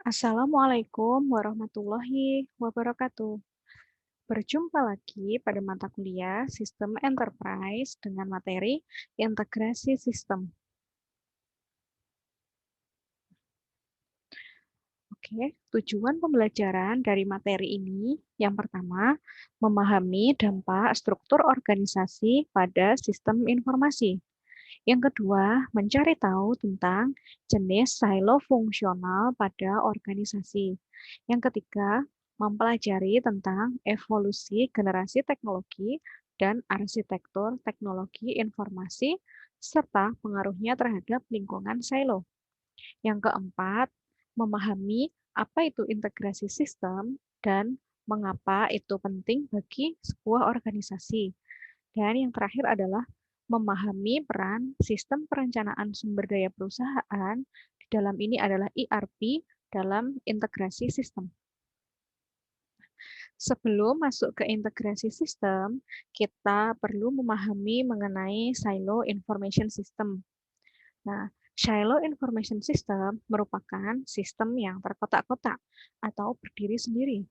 Assalamualaikum warahmatullahi wabarakatuh. Berjumpa lagi pada mata kuliah Sistem Enterprise dengan materi Integrasi Sistem. Oke, tujuan pembelajaran dari materi ini yang pertama, memahami dampak struktur organisasi pada sistem informasi. Yang kedua, mencari tahu tentang jenis silo fungsional pada organisasi. Yang ketiga, mempelajari tentang evolusi generasi teknologi dan arsitektur teknologi informasi serta pengaruhnya terhadap lingkungan silo. Yang keempat, memahami apa itu integrasi sistem dan mengapa itu penting bagi sebuah organisasi. Dan yang terakhir adalah memahami peran sistem perencanaan sumber daya perusahaan, di dalam ini adalah ERP, dalam integrasi sistem. Sebelum masuk ke integrasi sistem, kita perlu memahami mengenai silo information system. Nah, silo information system merupakan sistem yang terkotak-kotak atau berdiri sendiri.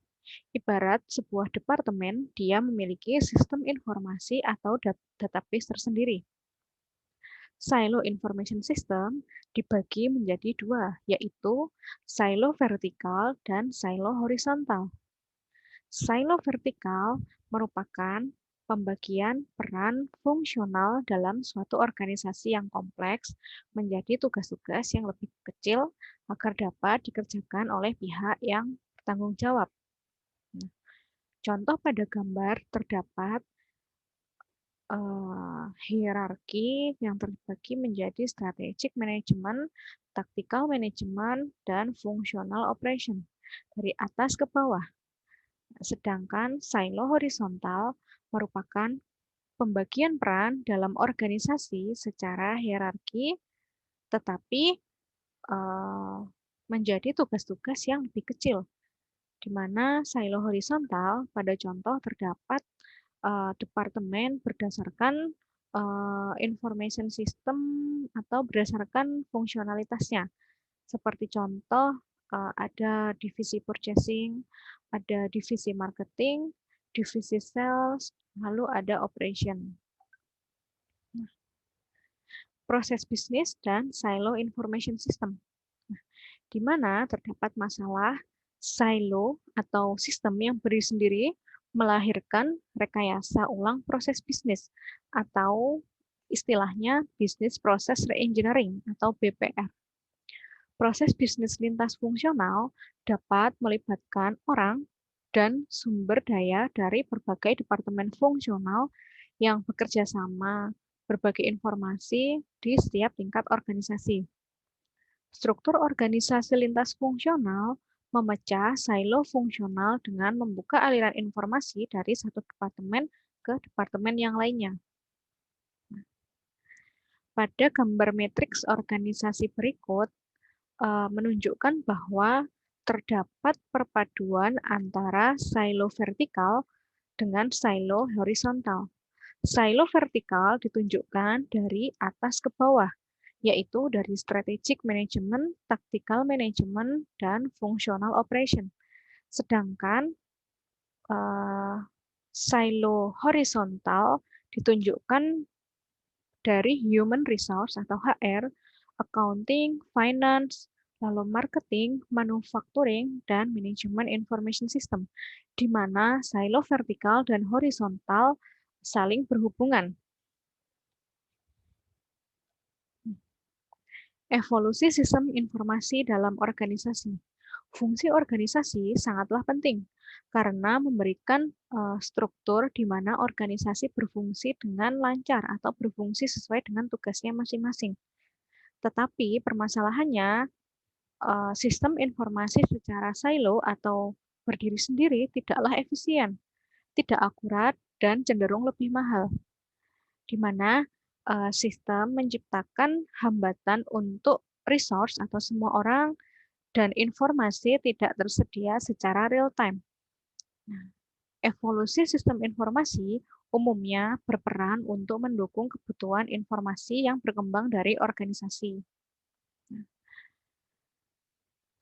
Ibarat sebuah departemen, dia memiliki sistem informasi atau database tersendiri. Silo information system dibagi menjadi dua, yaitu silo vertikal dan silo horizontal. Silo vertikal merupakan pembagian peran fungsional dalam suatu organisasi yang kompleks menjadi tugas-tugas yang lebih kecil agar dapat dikerjakan oleh pihak yang bertanggung jawab. Contoh pada gambar terdapat hierarki yang terbagi menjadi strategic management, tactical management, dan functional operation dari atas ke bawah. Sedangkan silo horizontal merupakan pembagian peran dalam organisasi secara hierarki, tetapi menjadi tugas-tugas yang lebih kecil, di mana silo horizontal pada contoh terdapat departemen berdasarkan information system atau berdasarkan fungsionalitasnya. Seperti contoh ada divisi purchasing, ada divisi marketing, divisi sales, lalu ada operation. Proses bisnis dan silo information system. Di mana terdapat masalah silo atau sistem yang berdiri sendiri melahirkan rekayasa ulang proses bisnis atau istilahnya business process reengineering atau BPR. Proses bisnis lintas fungsional dapat melibatkan orang dan sumber daya dari berbagai departemen fungsional yang bekerja sama, berbagi informasi di setiap tingkat organisasi. Struktur organisasi lintas fungsional memecah silo fungsional dengan membuka aliran informasi dari satu departemen ke departemen yang lainnya. Pada gambar matriks organisasi berikut menunjukkan bahwa terdapat perpaduan antara silo vertikal dengan silo horizontal. Silo vertikal ditunjukkan dari atas ke bawah, yaitu dari strategic management, tactical management, dan functional operation. Sedangkan silo horizontal ditunjukkan dari human resource atau HR, accounting, finance, lalu marketing, manufacturing, dan manajemen information system, di mana silo vertikal dan horizontal saling berhubungan. Evolusi sistem informasi dalam organisasi. Fungsi organisasi sangatlah penting karena memberikan struktur di mana organisasi berfungsi dengan lancar atau berfungsi sesuai dengan tugasnya masing-masing. Tetapi permasalahannya sistem informasi secara silo atau berdiri sendiri tidaklah efisien, tidak akurat, dan cenderung lebih mahal, di mana sistem menciptakan hambatan untuk resource atau semua orang dan informasi tidak tersedia secara real time. Nah, evolusi sistem informasi umumnya berperan untuk mendukung kebutuhan informasi yang berkembang dari organisasi.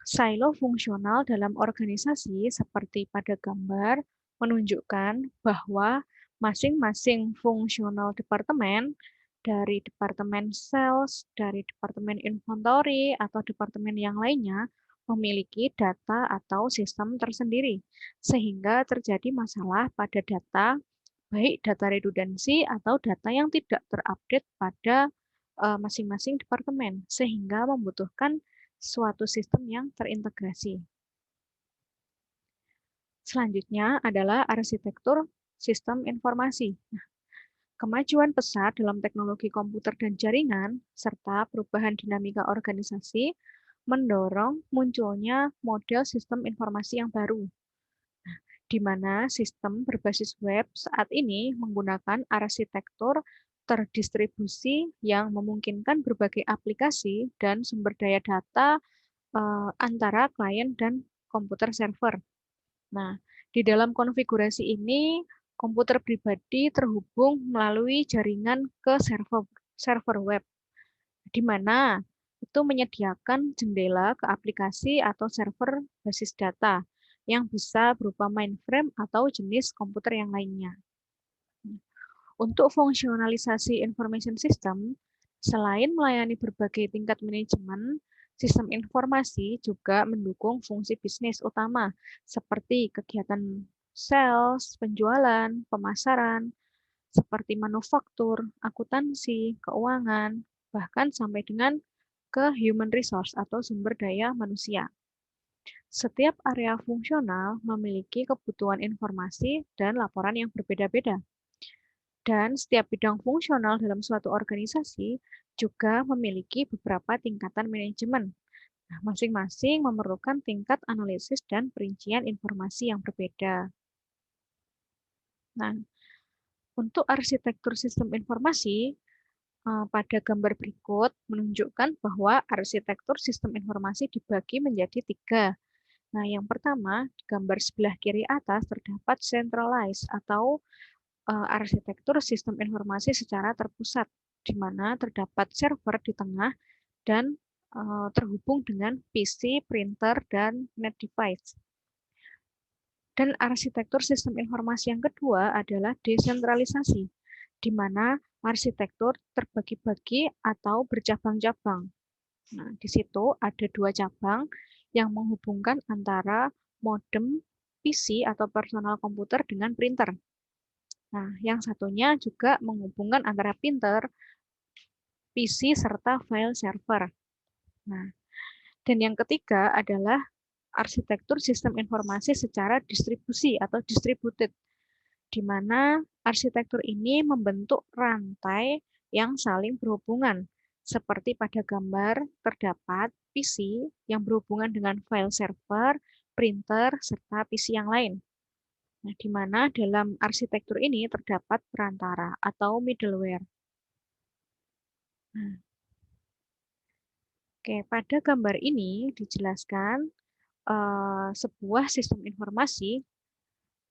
Silo fungsional dalam organisasi seperti pada gambar menunjukkan bahwa masing-masing fungsional departemen dari departemen sales, dari departemen inventory, atau departemen yang lainnya memiliki data atau sistem tersendiri, sehingga terjadi masalah pada data, baik data redundansi atau data yang tidak terupdate pada masing-masing departemen, sehingga membutuhkan suatu sistem yang terintegrasi. Selanjutnya adalah arsitektur sistem informasi. Nah, kemajuan pesat dalam teknologi komputer dan jaringan, serta perubahan dinamika organisasi, mendorong munculnya model sistem informasi yang baru, di mana sistem berbasis web saat ini menggunakan arsitektur terdistribusi yang memungkinkan berbagai aplikasi dan sumber daya data antara klien dan komputer server. Nah, di dalam konfigurasi ini, komputer pribadi terhubung melalui jaringan ke server web, di mana itu menyediakan jendela ke aplikasi atau server basis data yang bisa berupa mainframe atau jenis komputer yang lainnya. Untuk fungsionalisasi information system, selain melayani berbagai tingkat manajemen, sistem informasi juga mendukung fungsi bisnis utama seperti kegiatan sales, penjualan, pemasaran, seperti manufaktur, akuntansi, keuangan, bahkan sampai dengan ke human resource atau sumber daya manusia. Setiap area fungsional memiliki kebutuhan informasi dan laporan yang berbeda-beda. Dan setiap bidang fungsional dalam suatu organisasi juga memiliki beberapa tingkatan manajemen. Nah, masing-masing memerlukan tingkat analisis dan perincian informasi yang berbeda. Nah, untuk arsitektur sistem informasi, pada gambar berikut menunjukkan bahwa arsitektur sistem informasi dibagi menjadi 3. Nah, yang pertama, di gambar sebelah kiri atas terdapat centralized atau arsitektur sistem informasi secara terpusat, di mana terdapat server di tengah dan terhubung dengan PC, printer, dan net device. Dan arsitektur sistem informasi yang kedua adalah desentralisasi, di mana arsitektur terbagi-bagi atau bercabang-cabang. Nah, di situ ada 2 cabang yang menghubungkan antara modem PC atau personal komputer dengan printer. Nah, yang satunya juga menghubungkan antara printer, PC, serta file server. Nah, dan yang ketiga adalah arsitektur sistem informasi secara distribusi atau distributed, di mana arsitektur ini membentuk rantai yang saling berhubungan. Seperti pada gambar terdapat PC yang berhubungan dengan file server, printer, serta PC yang lain. Nah, di mana dalam arsitektur ini terdapat perantara atau middleware. Nah, oke, pada gambar ini dijelaskan sebuah sistem informasi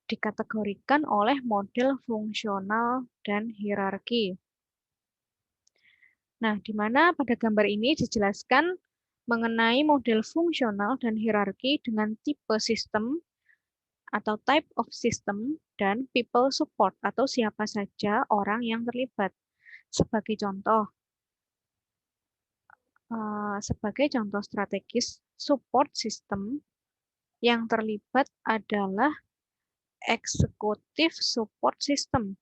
dikategorikan oleh model fungsional dan hierarki. Nah, di mana pada gambar ini dijelaskan mengenai model fungsional dan hierarki dengan tipe sistem atau type of system dan people support atau siapa saja orang yang terlibat. Sebagai contoh strategis support system yang terlibat adalah executive support system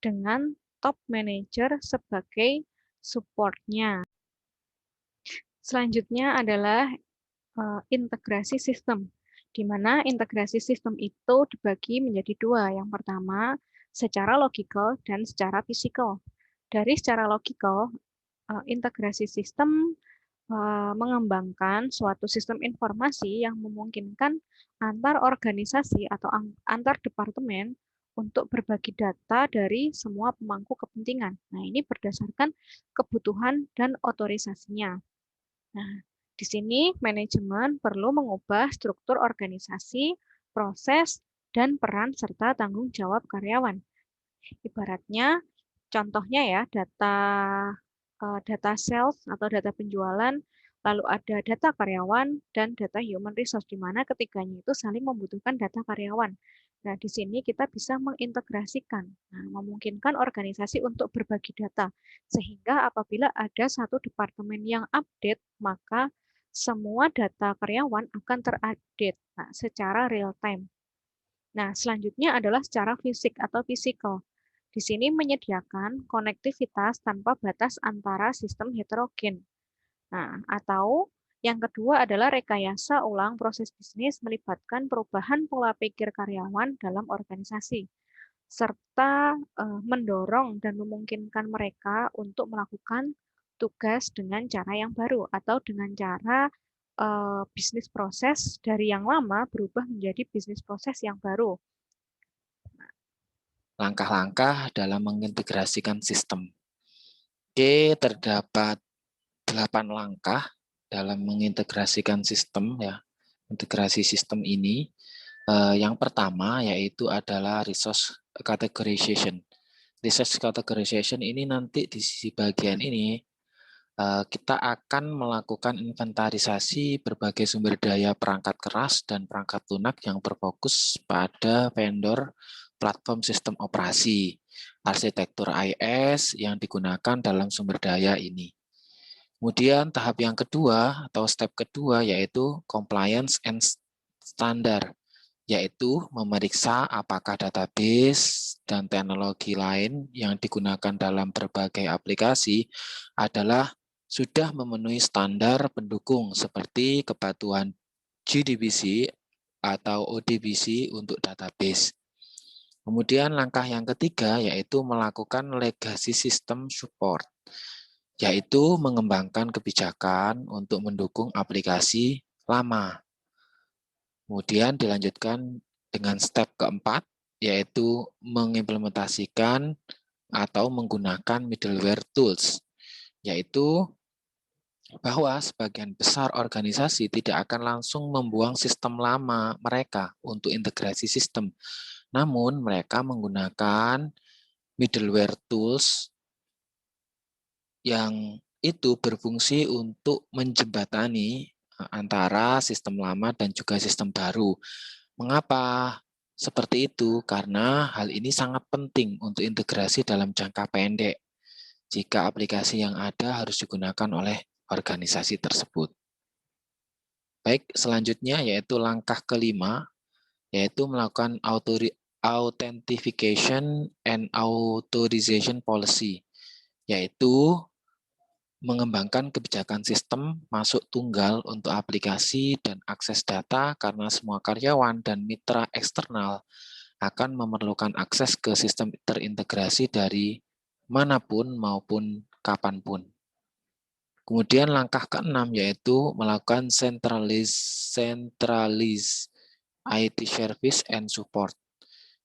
dengan top manager sebagai support-nya. Selanjutnya adalah integrasi sistem, di mana integrasi sistem itu dibagi menjadi 2. Yang pertama, secara logikal dan secara fisikal. Dari secara logikal, integrasi sistem mengembangkan suatu sistem informasi yang memungkinkan antar organisasi atau antar departemen untuk berbagi data dari semua pemangku kepentingan. Nah, ini berdasarkan kebutuhan dan otorisasinya. Nah, di sini manajemen perlu mengubah struktur organisasi, proses, dan peran serta tanggung jawab karyawan. Ibaratnya, contohnya ya, data sales atau data penjualan Lalu ada data karyawan dan data human resource, di mana ketiganya itu saling membutuhkan data karyawan. Nah, di sini kita bisa mengintegrasikan, memungkinkan organisasi untuk berbagi data, sehingga apabila ada satu departemen yang update, maka semua data karyawan akan terupdate secara real time. Nah, selanjutnya adalah secara fisik atau physical. Di sini menyediakan konektivitas tanpa batas antara sistem heterogen. Nah, atau yang kedua adalah rekayasa ulang proses bisnis melibatkan perubahan pola pikir karyawan dalam organisasi, serta mendorong dan memungkinkan mereka untuk melakukan tugas dengan cara yang baru atau dengan cara bisnis proses dari yang lama berubah menjadi bisnis proses yang baru. Langkah-langkah dalam mengintegrasikan sistem. Oke, terdapat 8 langkah dalam mengintegrasikan sistem ya. Integrasi sistem ini yang pertama yaitu adalah resource categorization. Resource categorization ini nanti di sisi bagian ini kita akan melakukan inventarisasi berbagai sumber daya perangkat keras dan perangkat lunak yang berfokus pada vendor platform sistem operasi, arsitektur IS yang digunakan dalam sumber daya ini. Kemudian tahap yang kedua atau step kedua yaitu compliance and standard, yaitu memeriksa apakah database dan teknologi lain yang digunakan dalam berbagai aplikasi adalah sudah memenuhi standar pendukung seperti kepatuhan JDBC atau ODBC untuk database. Kemudian langkah yang ketiga yaitu melakukan legacy system support, yaitu mengembangkan kebijakan untuk mendukung aplikasi lama. Kemudian dilanjutkan dengan step keempat, yaitu mengimplementasikan atau menggunakan middleware tools, yaitu bahwa sebagian besar organisasi tidak akan langsung membuang sistem lama mereka untuk integrasi sistem. Namun mereka menggunakan middleware tools yang itu berfungsi untuk menjembatani antara sistem lama dan juga sistem baru. Mengapa seperti itu? Karena hal ini sangat penting untuk integrasi dalam jangka pendek jika aplikasi yang ada harus digunakan oleh organisasi tersebut. Baik, selanjutnya yaitu langkah kelima, yaitu melakukan authentication and authorization policy, yaitu mengembangkan kebijakan sistem masuk tunggal untuk aplikasi dan akses data karena semua karyawan dan mitra eksternal akan memerlukan akses ke sistem terintegrasi dari manapun maupun kapanpun. Kemudian langkah keenam yaitu melakukan centralize IT service and support,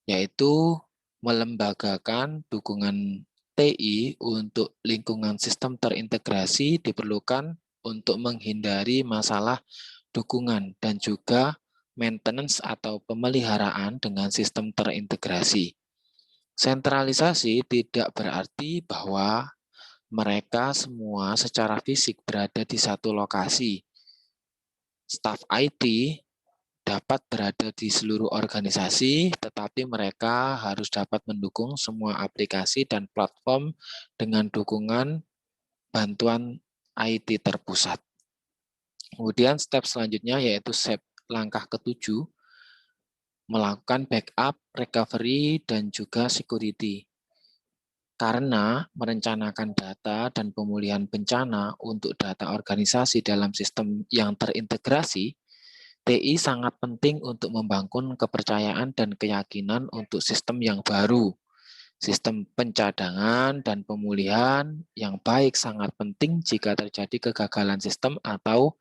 yaitu melembagakan dukungan TI untuk lingkungan sistem terintegrasi diperlukan untuk menghindari masalah dukungan dan juga maintenance atau pemeliharaan dengan sistem terintegrasi. Sentralisasi tidak berarti bahwa mereka semua secara fisik berada di satu lokasi. Staf IT dapat berada di seluruh organisasi, tetapi mereka harus dapat mendukung semua aplikasi dan platform dengan dukungan bantuan IT terpusat. Kemudian step selanjutnya yaitu langkah ketujuh, melakukan backup, recovery, dan juga security. Karena merencanakan data dan pemulihan bencana untuk data organisasi dalam sistem yang terintegrasi, TI sangat penting untuk membangun kepercayaan dan keyakinan untuk sistem yang baru. Sistem pencadangan dan pemulihan yang baik sangat penting jika terjadi kegagalan sistem atau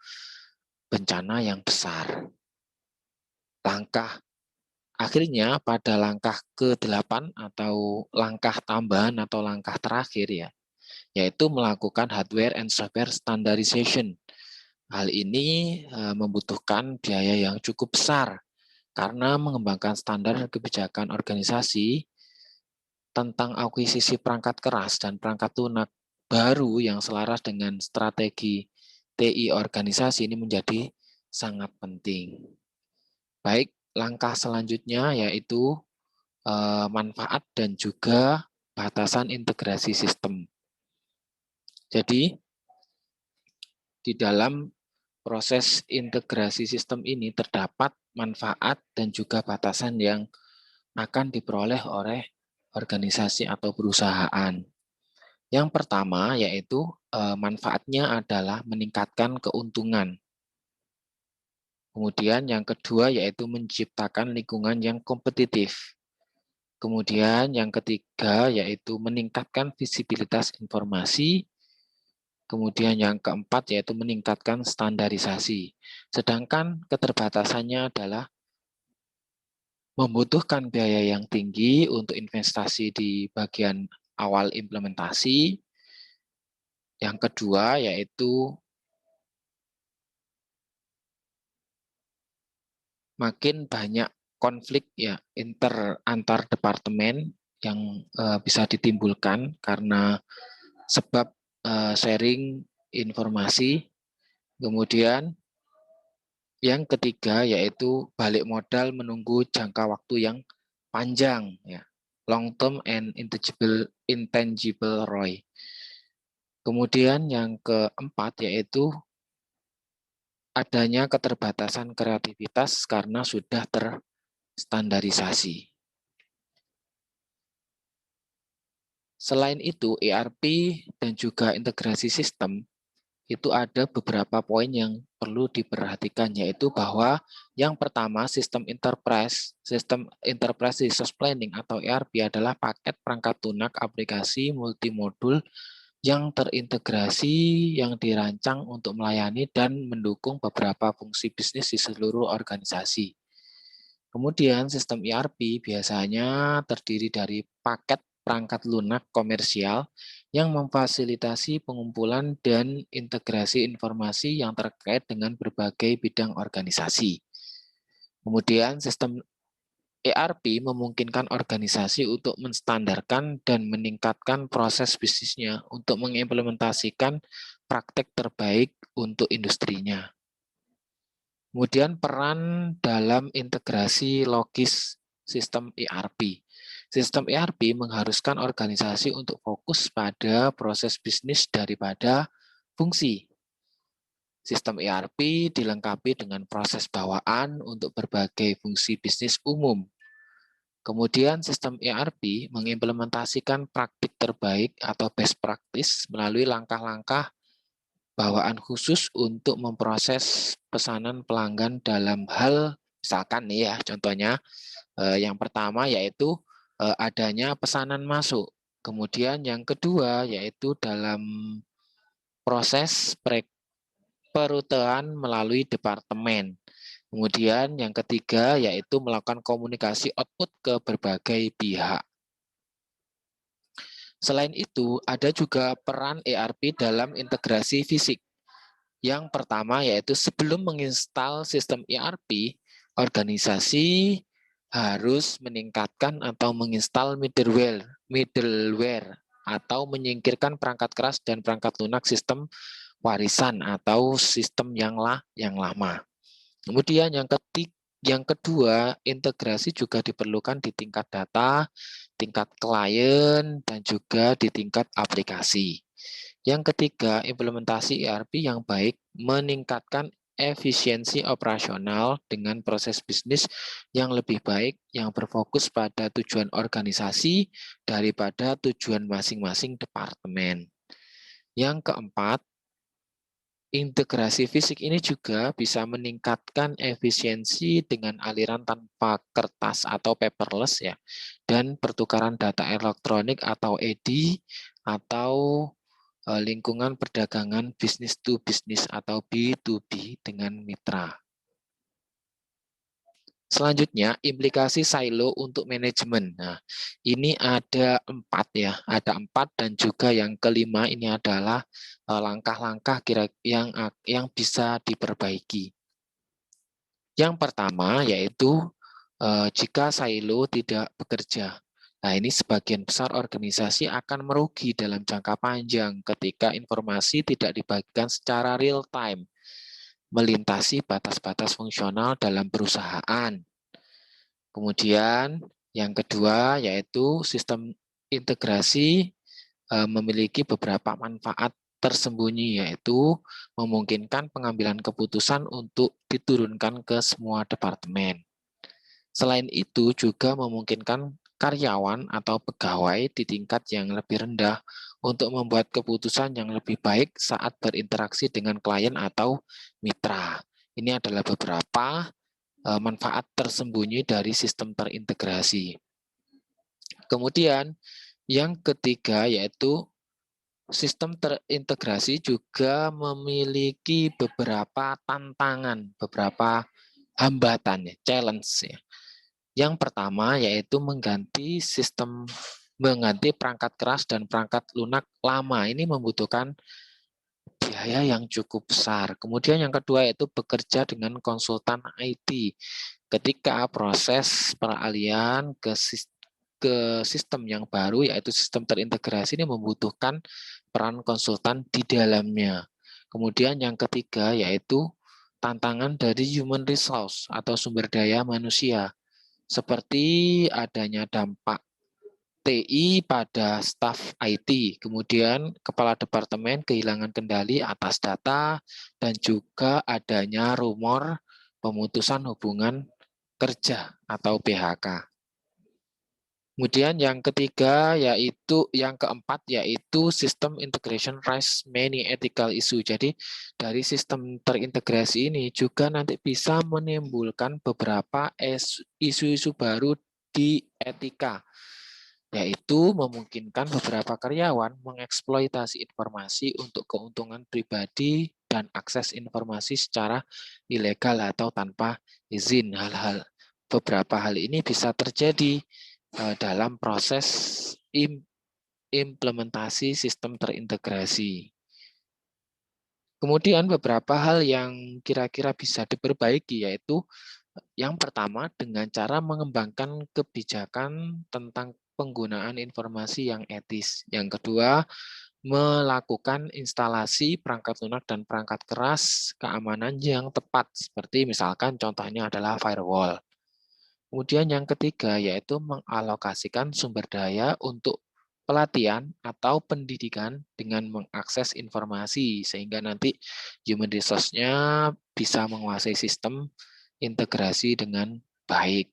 bencana yang besar. Akhirnya pada langkah ke-8 atau langkah tambahan atau langkah terakhir ya, yaitu melakukan hardware and software standardization. Hal ini membutuhkan biaya yang cukup besar karena mengembangkan standar kebijakan organisasi tentang akuisisi perangkat keras dan perangkat lunak baru yang selaras dengan strategi TI organisasi ini menjadi sangat penting. Baik, langkah selanjutnya yaitu manfaat dan juga batasan integrasi sistem. Jadi, di dalam proses integrasi sistem ini terdapat manfaat dan juga batasan yang akan diperoleh oleh organisasi atau perusahaan. Yang pertama yaitu manfaatnya adalah meningkatkan keuntungan. Kemudian yang kedua yaitu menciptakan lingkungan yang kompetitif. Kemudian yang ketiga yaitu meningkatkan visibilitas informasi. Kemudian yang keempat yaitu meningkatkan standarisasi. Sedangkan keterbatasannya adalah membutuhkan biaya yang tinggi untuk investasi di bagian awal implementasi. Yang kedua yaitu makin banyak konflik ya antar departemen yang bisa ditimbulkan karena sebab sharing informasi. Kemudian yang ketiga yaitu balik modal menunggu jangka waktu yang panjang ya, long term and intangible ROI. Kemudian yang keempat yaitu adanya keterbatasan kreativitas karena sudah terstandarisasi. Selain itu, ERP dan juga integrasi sistem itu ada beberapa poin yang perlu diperhatikan, yaitu bahwa yang pertama sistem enterprise resource planning atau ERP adalah paket perangkat lunak aplikasi multimodul yang terintegrasi yang dirancang untuk melayani dan mendukung beberapa fungsi bisnis di seluruh organisasi. Kemudian sistem ERP biasanya terdiri dari paket perangkat lunak komersial yang memfasilitasi pengumpulan dan integrasi informasi yang terkait dengan berbagai bidang organisasi. Kemudian sistem ERP memungkinkan organisasi untuk menstandarkan dan meningkatkan proses bisnisnya untuk mengimplementasikan praktek terbaik untuk industrinya. Kemudian peran dalam integrasi logis sistem ERP. Sistem ERP mengharuskan organisasi untuk fokus pada proses bisnis daripada fungsi. Sistem ERP dilengkapi dengan proses bawaan untuk berbagai fungsi bisnis umum. Kemudian sistem ERP mengimplementasikan praktik terbaik atau best practice melalui langkah-langkah bawaan khusus untuk memproses pesanan pelanggan dalam hal, misalkan nih ya, contohnya yang pertama yaitu adanya pesanan masuk. Kemudian yang kedua yaitu dalam proses perutean melalui departemen. Kemudian yang ketiga yaitu melakukan komunikasi output ke berbagai pihak. Selain itu, ada juga peran ERP dalam integrasi fisik. Yang pertama yaitu sebelum menginstal sistem ERP, organisasi harus meningkatkan atau menginstal middleware atau menyingkirkan perangkat keras dan perangkat lunak sistem warisan atau sistem yang lama. Kemudian yang kedua, integrasi juga diperlukan di tingkat data, tingkat klien, dan juga di tingkat aplikasi. Yang ketiga, implementasi ERP yang baik meningkatkan efisiensi operasional dengan proses bisnis yang lebih baik yang berfokus pada tujuan organisasi daripada tujuan masing-masing departemen. Yang keempat, integrasi fisik ini juga bisa meningkatkan efisiensi dengan aliran tanpa kertas atau paperless ya, dan pertukaran data elektronik atau EDI atau lingkungan perdagangan business to business atau B2B dengan mitra. Selanjutnya, implikasi silo untuk manajemen. Nah, ini ada 4 ya, ada 4 dan juga yang kelima ini adalah langkah-langkah yang bisa diperbaiki. Yang pertama yaitu jika silo tidak bekerja. Nah, ini sebagian besar organisasi akan merugi dalam jangka panjang ketika informasi tidak dibagikan secara real time, melintasi batas-batas fungsional dalam perusahaan. Kemudian yang kedua yaitu sistem integrasi memiliki beberapa manfaat tersembunyi, yaitu memungkinkan pengambilan keputusan untuk diturunkan ke semua departemen. Selain itu juga memungkinkan karyawan atau pegawai di tingkat yang lebih rendah untuk membuat keputusan yang lebih baik saat berinteraksi dengan klien atau mitra. Ini adalah beberapa manfaat tersembunyi dari sistem terintegrasi. Kemudian yang ketiga yaitu sistem terintegrasi juga memiliki beberapa tantangan, beberapa hambatan, challenge. Yang pertama yaitu mengganti perangkat keras dan perangkat lunak lama. Ini membutuhkan biaya yang cukup besar. Kemudian yang kedua yaitu bekerja dengan konsultan IT. Ketika proses peralihan ke sistem yang baru, yaitu sistem terintegrasi, ini membutuhkan peran konsultan di dalamnya. Kemudian yang ketiga yaitu tantangan dari human resource atau sumber daya manusia, seperti adanya dampak TI pada staf IT, kemudian kepala departemen kehilangan kendali atas data, dan juga adanya rumor pemutusan hubungan kerja atau PHK. Kemudian yang ketiga yang keempat yaitu sistem integration raise many ethical issue. Jadi dari sistem terintegrasi ini juga nanti bisa menimbulkan beberapa isu-isu baru di etika, yaitu memungkinkan beberapa karyawan mengeksploitasi informasi untuk keuntungan pribadi dan akses informasi secara ilegal atau tanpa izin. Beberapa hal ini bisa terjadi dalam proses implementasi sistem terintegrasi. Kemudian beberapa hal yang kira-kira bisa diperbaiki yaitu yang pertama dengan cara mengembangkan kebijakan tentang penggunaan informasi yang etis. Yang kedua, melakukan instalasi perangkat lunak dan perangkat keras keamanan yang tepat, seperti misalkan contohnya adalah firewall. Kemudian yang ketiga yaitu mengalokasikan sumber daya untuk pelatihan atau pendidikan dengan mengakses informasi sehingga nanti human resource-nya bisa menguasai sistem integrasi dengan baik.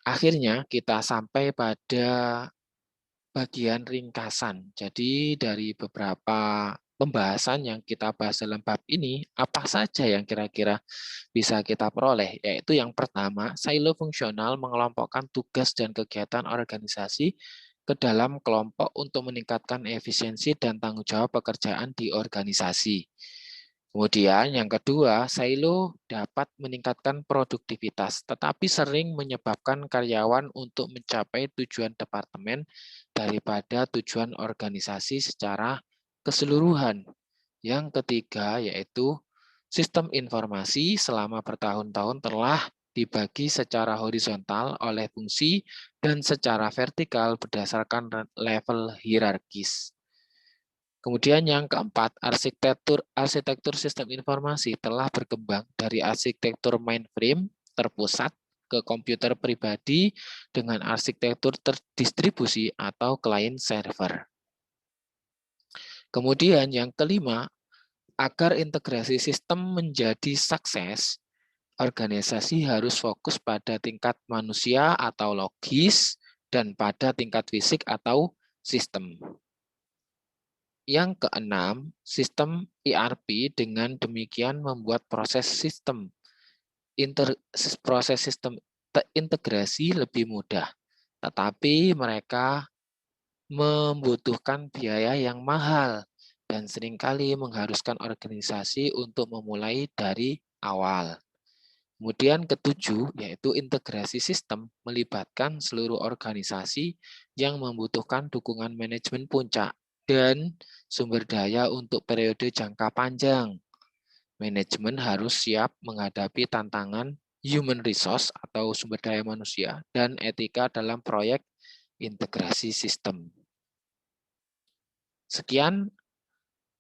Akhirnya kita sampai pada bagian ringkasan. Jadi dari beberapa pembahasan yang kita bahas dalam bab ini, apa saja yang kira-kira bisa kita peroleh? Yaitu yang pertama, silo fungsional mengelompokkan tugas dan kegiatan organisasi ke dalam kelompok untuk meningkatkan efisiensi dan tanggung jawab pekerjaan di organisasi. Kemudian yang kedua, silo dapat meningkatkan produktivitas, tetapi sering menyebabkan karyawan untuk mencapai tujuan departemen daripada tujuan organisasi secara keseluruhan. Yang ketiga yaitu sistem informasi selama bertahun-tahun telah dibagi secara horizontal oleh fungsi dan secara vertikal berdasarkan level hierarkis. Kemudian yang keempat, arsitektur sistem informasi telah berkembang dari arsitektur mainframe terpusat ke komputer pribadi dengan arsitektur terdistribusi atau client server. Kemudian yang kelima, agar integrasi sistem menjadi sukses, organisasi harus fokus pada tingkat manusia atau logis dan pada tingkat fisik atau sistem. Yang keenam, sistem ERP dengan demikian membuat proses sistem integrasi lebih mudah, tetapi mereka membutuhkan biaya yang mahal dan seringkali mengharuskan organisasi untuk memulai dari awal. Kemudian ketujuh, yaitu integrasi sistem melibatkan seluruh organisasi yang membutuhkan dukungan manajemen puncak dan sumber daya untuk periode jangka panjang. Manajemen harus siap menghadapi tantangan human resource atau sumber daya manusia, dan etika dalam proyek integrasi sistem. Sekian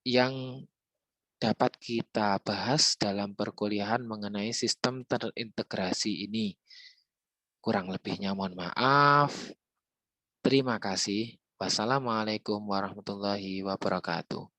yang dapat kita bahas dalam perkuliahan mengenai sistem terintegrasi ini. Kurang lebihnya mohon maaf. Terima kasih. Wassalamualaikum warahmatullahi wabarakatuh.